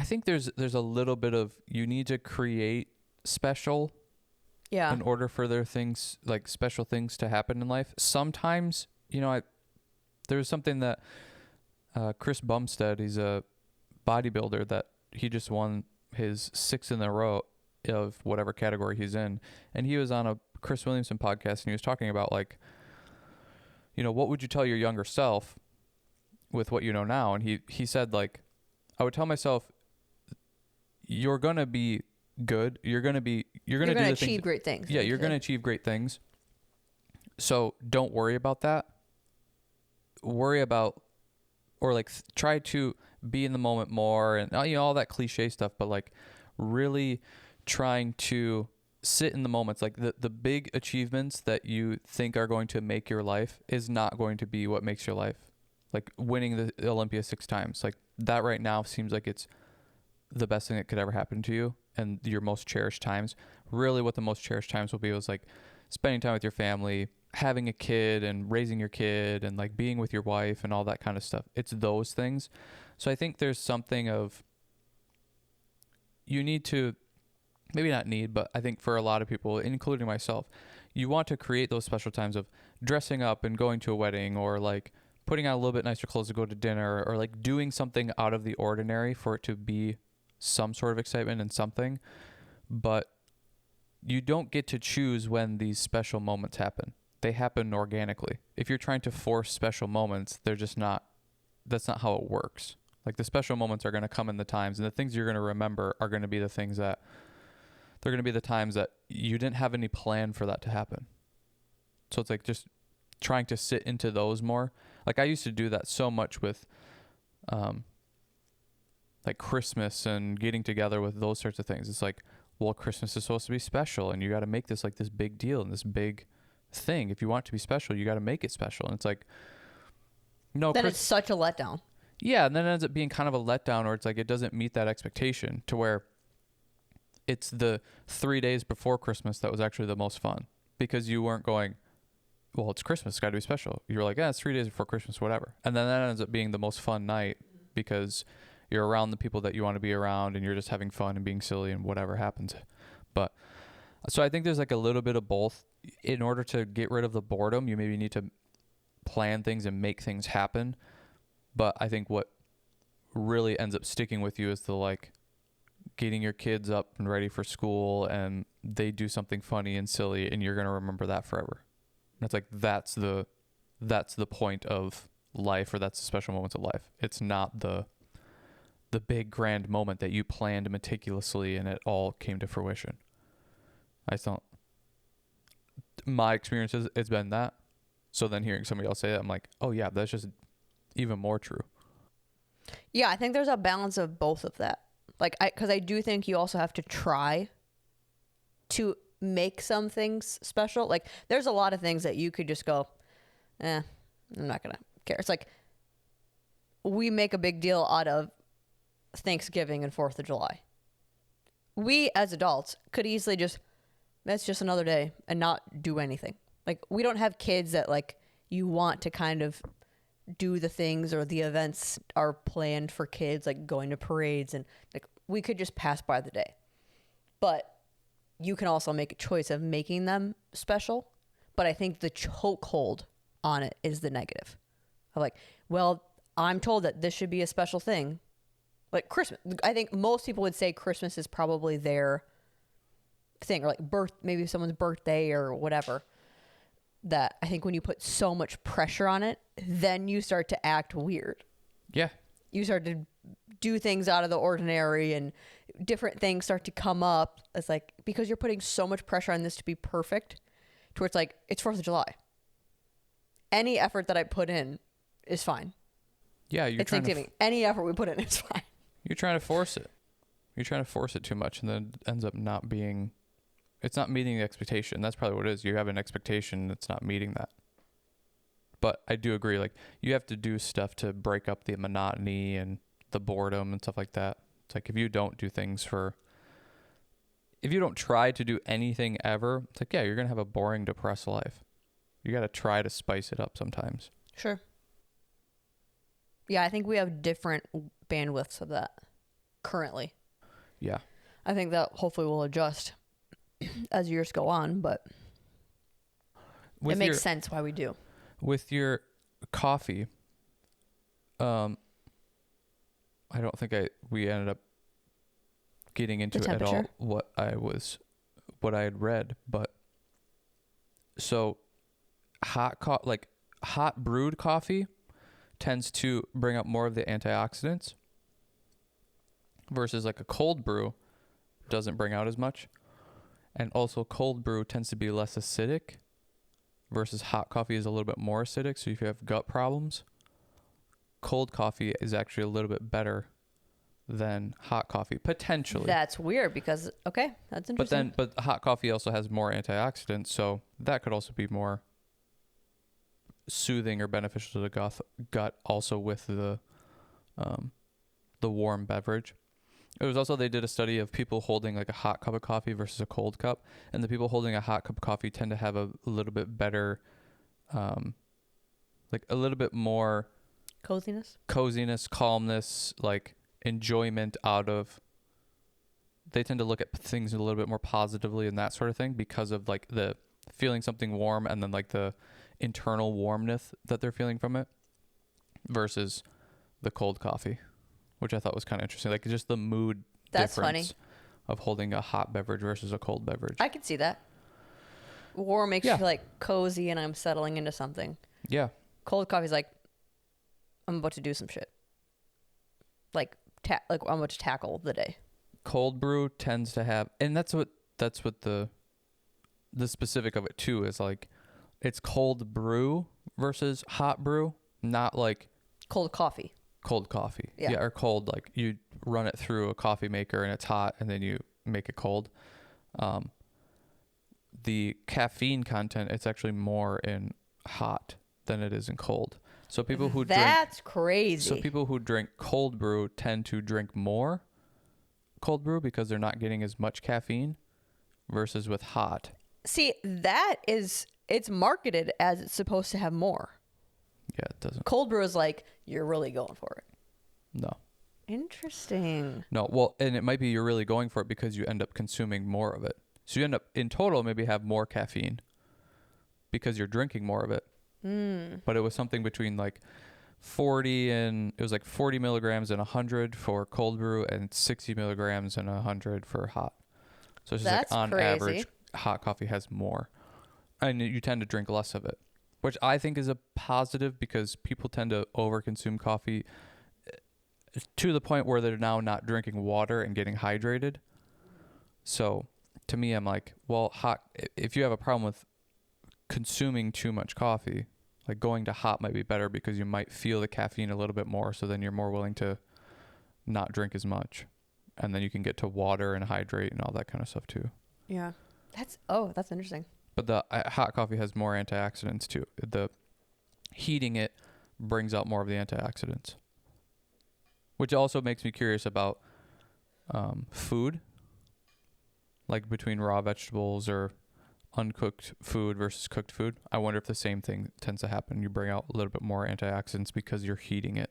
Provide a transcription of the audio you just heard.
think there's a little bit of, you need to create special in order for there things like special things to happen in life. Sometimes, there's something that Chris Bumstead, he's a bodybuilder, that he just won his 6th in a row of whatever category he's in, and he was on a Chris Williamson podcast, and he was talking about like, what would you tell your younger self with what you know now? And he said, like, I would tell myself, you're gonna be good, you're gonna achieve great things. Yeah, you're gonna achieve great things, so don't worry about that. Worry about, or like try to be in the moment more, and all that cliche stuff, but like really trying to sit in the moments. Like the big achievements that you think are going to make your life is not going to be what makes your life. Like winning the Olympia 6 times, like that right now seems like it's the best thing that could ever happen to you, and your most cherished times. Really what the most cherished times will be was like spending time with your family, having a kid and raising your kid, and like being with your wife and all that kind of stuff. It's those things. So I think there's something of, you need to, maybe not need, but I think for a lot of people, including myself, you want to create those special times of dressing up and going to a wedding, or like putting on a little bit nicer clothes to go to dinner, or like doing something out of the ordinary for it to be some sort of excitement and something. But you don't get to choose when these special moments happen. They happen organically. If you're trying to force special moments, that's not how it works. Like the special moments are going to come in the times, and the things you're going to remember are going to be the things that, they're going to be the times that you didn't have any plan for that to happen. So it's like just trying to sit into those more. Like I used to do that so much with like Christmas and getting together with those sorts of things. It's like, well, Christmas is supposed to be special, and you got to make this like this big deal and this big thing. If you want it to be special, you got to make it special. And it's like, no, then it's such a letdown. Yeah, and then it ends up being kind of a letdown, or it's like it doesn't meet that expectation, to where it's the 3 days before Christmas that was actually the most fun, because you weren't going, well, it's Christmas, it's got to be special. You're like, yeah, it's 3 days before Christmas, whatever. And then that ends up being the most fun night, because you're around the people that you want to be around, and you're just having fun and being silly and whatever happens. But so I think there's like a little bit of both. In order to get rid of the boredom, you maybe need to plan things and make things happen. But I think what really ends up sticking with you is the like getting your kids up and ready for school, and they do something funny and silly, and you're going to remember that forever. And it's like, that's the point of life, or that's the special moments of life. It's not the big grand moment that you planned meticulously and it all came to fruition. My experience is, it's been that. So then hearing somebody else say that, I'm like, oh yeah, that's just even more true. Yeah, I think there's a balance of both of that. Like, because I do think you also have to try to make some things special. Like, there's a lot of things that you could just go, I'm not going to care. It's like, we make a big deal out of Thanksgiving and 4th of July. We, as adults, could easily just, that's just another day, and not do anything. Like, we don't have kids that, like, you want to kind of do the things, or the events are planned for kids, like going to parades, and like we could just pass by the day. But you can also make a choice of making them special. But I think the chokehold on it is the negative. Of like, well, I'm told that this should be a special thing. Like Christmas, I think most people would say Christmas is probably their thing, or like maybe someone's birthday or whatever. That I think when you put so much pressure on it, then you start to act weird. Yeah. You start to do things out of the ordinary, and different things start to come up. It's like, because you're putting so much pressure on this to be perfect, to where it's like, it's 4th of July. Any effort that I put in is fine. Yeah, it's Thanksgiving. Any effort we put in is fine. You're trying to force it. You're trying to force it too much, and then it ends up not being, it's not meeting the expectation. That's probably what it is. You have an expectation that's not meeting that. But I do agree, like, you have to do stuff to break up the monotony and the boredom and stuff like that. It's like, if you don't do things if you don't try to do anything ever, it's like, yeah, you're going to have a boring, depressed life. You got to try to spice it up sometimes. Sure. Yeah, I think we have different bandwidths of that. currently. Yeah. I think that hopefully will adjust as years go on, but it makes sense why we do. With your coffee, I don't think we ended up getting into it at all what I had read, but so hot brewed coffee tends to bring up more of the antioxidants versus like a cold brew doesn't bring out as much. And also cold brew tends to be less acidic versus hot coffee is a little bit more acidic. So if you have gut problems, cold coffee is actually a little bit better than hot coffee, potentially. That's weird because, okay, that's interesting. But hot coffee also has more antioxidants, so that could also be more soothing or beneficial to the gut also with the warm beverage. It was also, they did a study of people holding like a hot cup of coffee versus a cold cup, and the people holding a hot cup of coffee tend to have a little bit better, like a little bit more coziness, calmness, like enjoyment out of, they tend to look at things a little bit more positively and that sort of thing because of like the feeling something warm and then like the internal warmth that they're feeling from it versus the cold coffee, which I thought was kind of interesting. Like just the mood difference of holding a hot beverage versus a cold beverage. I can see that. Warm makes you feel like cozy and I'm settling into something. Yeah. Cold coffee's like, I'm about to do some shit. Like I'm about to tackle the day. Cold brew tends to have, and that's what the specific of it too is, like it's cold brew versus hot brew, not like cold coffee. Yeah, or cold, like you run it through a coffee maker and it's hot and then you make it cold. The caffeine content, it's actually more in hot than it is in cold. So people who That's crazy. So people who drink cold brew tend to drink more cold brew because they're not getting as much caffeine versus with hot. See, it's marketed as it's supposed to have more. Yeah, it doesn't. Cold brew is like, you're really going for it. No. Interesting. No, well, and it might be you're really going for it because you end up consuming more of it. So you end up, in total, maybe have more caffeine because you're drinking more of it. But it was something between like 40 milligrams and 100 for cold brew and 60 milligrams and 100 for hot. So it's just like on average, hot coffee has more. And you tend to drink less of it, which I think is a positive because people tend to overconsume coffee to the point where they're now not drinking water and getting hydrated. So to me, I'm like, well, if you have a problem with consuming too much coffee, like going to hot might be better because you might feel the caffeine a little bit more. So then you're more willing to not drink as much. And then you can get to water and hydrate and all that kind of stuff too. Yeah. That's interesting. But the hot coffee has more antioxidants too. The heating it brings out more of the antioxidants, which also makes me curious about food, like between raw vegetables or uncooked food versus cooked food. I wonder if the same thing tends to happen. You bring out a little bit more antioxidants because you're heating it.